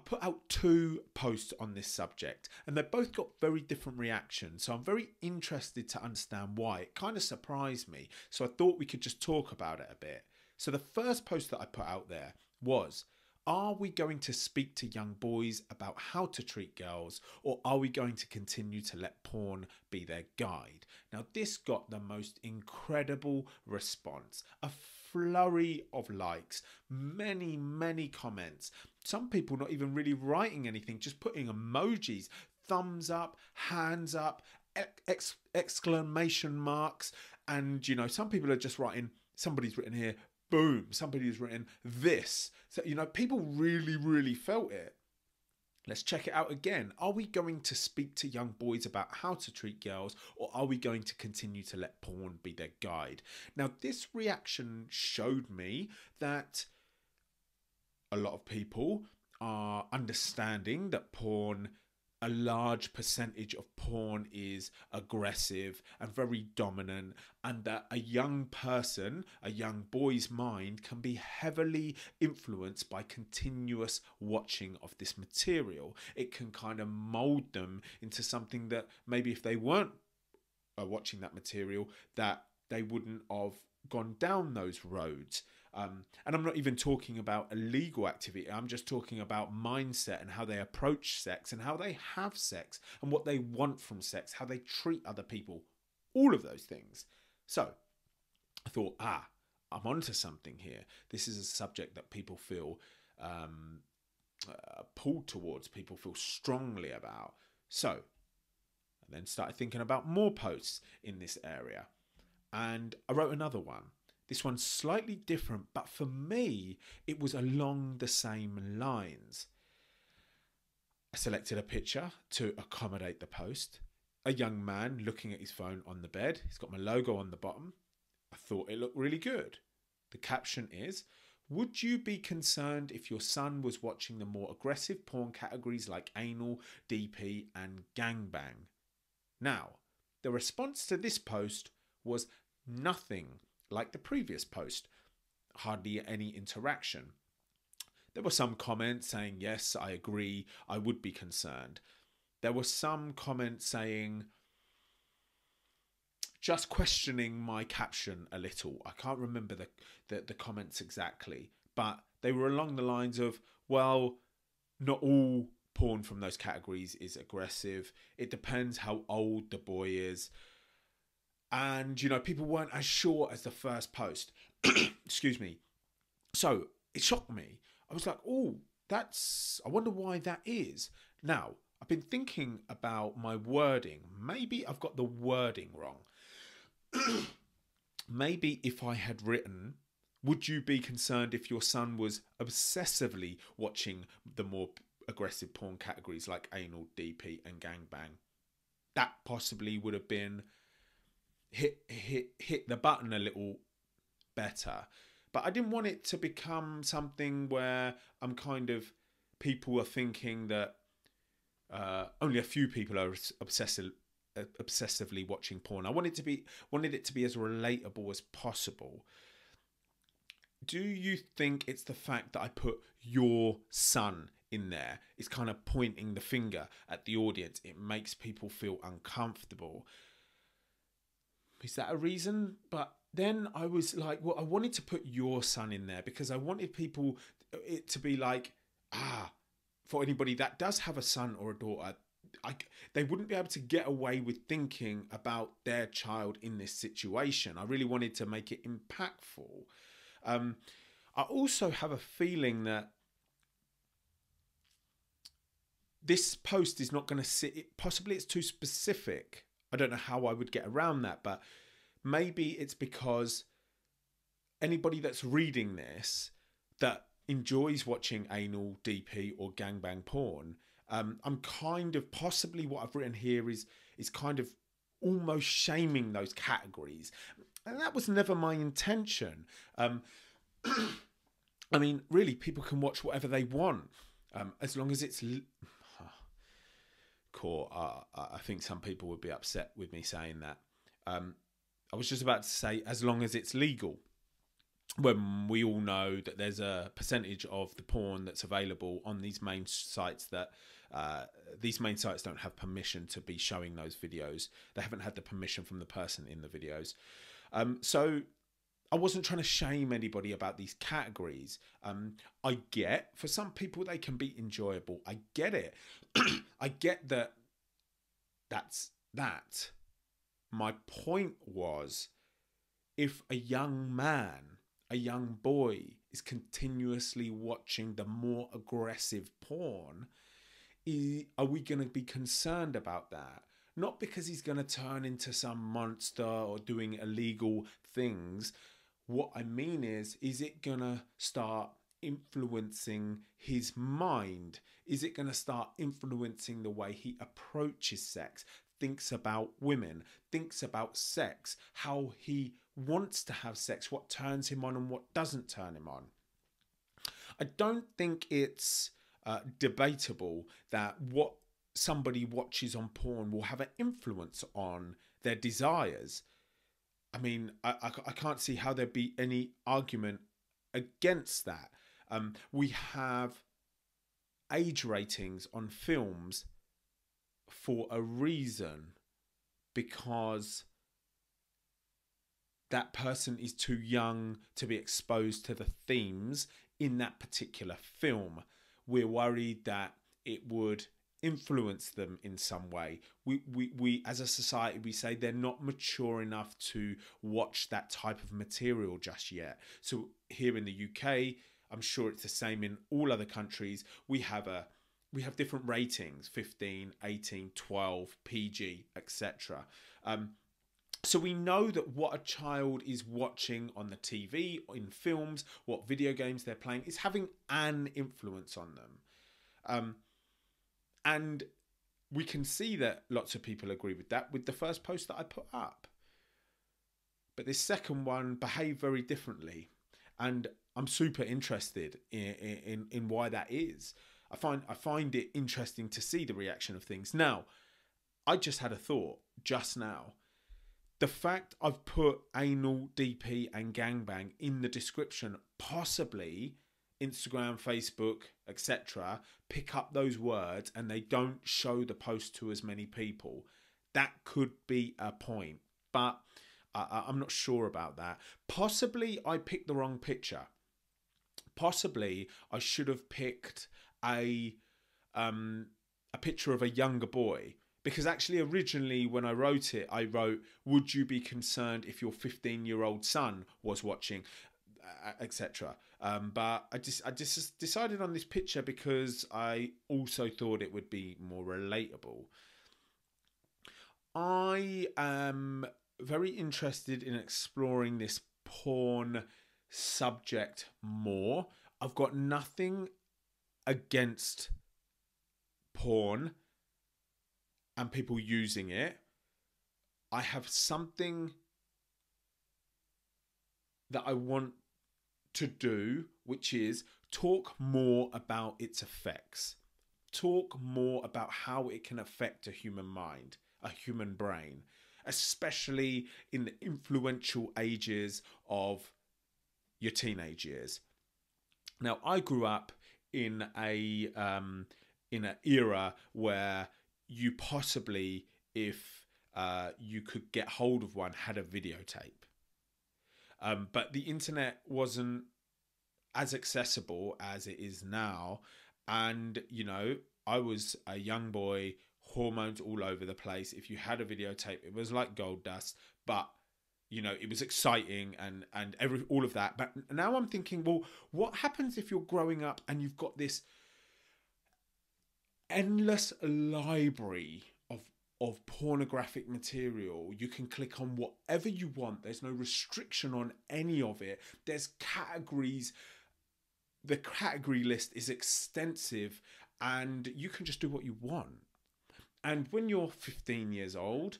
put out 2 posts on this subject, and they both got very different reactions. So I'm very interested to understand why. It kind of surprised me. So I thought we could just talk about it a bit. So the first post that I put out there was, are we going to speak to young boys about how to treat girls, or are we going to continue to let porn be their guide? Now, this got the most incredible response. A flurry of likes, many comments. Some people not even really writing anything, just putting emojis, thumbs up, hands up, exclamation marks. And, you know, some people are just writing, somebody's written here, boom, somebody's written this. So, you know, people really felt it. Let's check it out again. Are we going to speak to young boys about how to treat girls, or are we going to continue to let porn be their guide? Now, this reaction showed me that a lot of people are understanding that porn, a large percentage of porn is aggressive and very dominant, and that a young person, a young boy's mind can be heavily influenced by continuous watching of this material. It can kind of mold them into something that maybe if they weren't watching that material, that they wouldn't have gone down those roads. And I'm not even talking about illegal activity. I'm just talking about mindset and how they approach sex and how they have sex and what they want from sex, how they treat other people, all of those things. So I thought, I'm onto something here. This is a subject that people feel pulled towards, people feel strongly about. So I then started thinking about more posts in this area. And I wrote another one. This one's slightly different, but for me, it was along the same lines. I selected a picture to accommodate the post. A young man looking at his phone on the bed. He's got my logo on the bottom. I thought it looked really good. The caption is, would you be concerned if your son was watching the more aggressive porn categories like anal, DP, and gangbang? Now, the response to this post was nothing like the previous post, hardly any interaction. There were some comments saying, yes, I agree, I would be concerned. There were some comments saying, just questioning my caption a little. I can't remember the comments exactly, but they were along the lines of, well, not all porn from those categories is aggressive. It depends how old the boy is. And, you know, people weren't as sure as the first post. Excuse me. So it shocked me. I was like, I wonder why that is. Now, I've been thinking about my wording. Maybe I've got the wording wrong. Maybe if I had written, would you be concerned if your son was obsessively watching the more aggressive porn categories like anal, DP, and gangbang? That possibly would have been hit the button a little better. But I didn't want it to become something where I'm kind of, people are thinking that only a few people are obsessively watching porn. I wanted it to be as relatable as possible. Do you think it's the fact that I put your son in there? It's kind of pointing the finger at the audience. It makes people feel uncomfortable. Is that a reason? But then I was like, well, I wanted to put your son in there because I wanted it to be like, for anybody that does have a son or a daughter, they wouldn't be able to get away with thinking about their child in this situation. I really wanted to make it impactful. I also have a feeling that this post is not going to sit, possibly it's too specific. I don't know how I would get around that, but maybe it's because anybody that's reading this that enjoys watching anal, DP, or gangbang porn, I'm kind of, possibly what I've written here is kind of almost shaming those categories. And that was never my intention. I mean, really, people can watch whatever they want, as long as it's... I think some people would be upset with me saying that. I was just about to say, as long as it's legal. when we all know that there's a percentage of the porn that's available on these main sites that these main sites don't have permission to be showing those videos. They haven't had the permission from the person in the videos. So I wasn't trying to shame anybody about these categories. I get, for some people, they can be enjoyable. I get it. I get that that's that. My point was, if a young man, a young boy is continuously watching the more aggressive porn, are we going to be concerned about that? Not because he's going to turn into some monster or doing illegal things. What I mean is it going to start influencing his mind? Is it going to start influencing the way he approaches sex, thinks about women, thinks about sex, how he wants to have sex, what turns him on and what doesn't turn him on? I don't think it's debatable that what somebody watches on porn will have an influence on their desires. I mean, I can't see how there'd be any argument against that. We have age ratings on films for a reason, because that person is too young to be exposed to the themes in that particular film. We're worried that it would influence them in some way. We as a society, we say they're not mature enough to watch that type of material just yet. So here in the UK, I'm sure it's the same in all other countries, we have different ratings: 15, 18, 12, PG, etc. So we know that what a child is watching on the TV, in films, what video games they're playing, is having an influence on them. And we can see that lots of people agree with that with the first post that I put up. But this second one behaved very differently. And I'm super interested in why that is. I find it interesting to see the reaction of things. Now, I just had a thought just now. The fact I've put anal, DP and gangbang in the description, possibly Instagram, Facebook, etc., pick up those words and they don't show the post to as many people. That could be a point, but I'm not sure about that. Possibly I picked the wrong picture. Possibly I should have picked a picture of a younger boy. Because actually, originally, when I wrote it, I wrote, would you be concerned if your 15-year-old son was watching, etc. But I just decided on this picture because I also thought it would be more relatable. I am very interested in exploring this porn subject more. I've got nothing against porn and people using it. I have something that I want to do, which is talk more about its effects. Talk more about how it can affect a human mind, a human brain, especially in the influential ages of your teenage years. Now, I grew up in an era where you possibly, if you could get hold of one, had a videotape. But the internet wasn't as accessible as it is now. And, you know, I was a young boy, hormones all over the place. If you had a videotape, it was like gold dust. But, you know, it was exciting and all of that. But now I'm thinking, well, what happens if you're growing up and you've got this endless library of pornographic material? You can click on whatever you want. There's no restriction on any of it. There's categories. The category list is extensive and you can just do what you want. And when you're 15 years old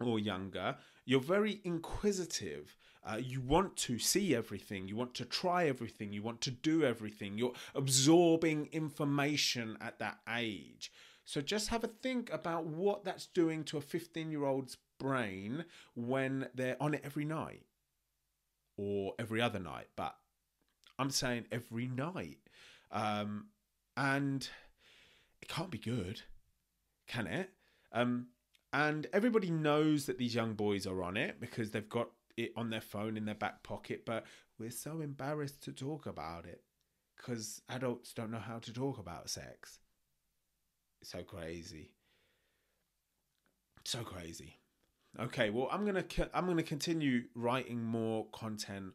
or younger, you're very inquisitive. You want to see everything. You want to try everything. You want to do everything. You're absorbing information at that age. So just have a think about what that's doing to a 15-year-old's brain when they're on it every night. or every other night, but I'm saying every night. And it can't be good, can it? And everybody knows that these young boys are on it because they've got it on their phone in their back pocket, but we're so embarrassed to talk about it because adults don't know how to talk about sex. It's so crazy. So crazy. Okay, well, I'm gonna continue writing more content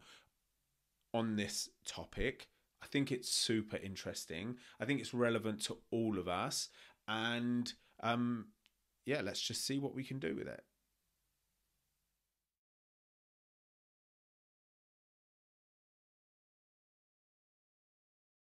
on this topic. I think it's super interesting. I think it's relevant to all of us, and yeah, let's just see what we can do with it.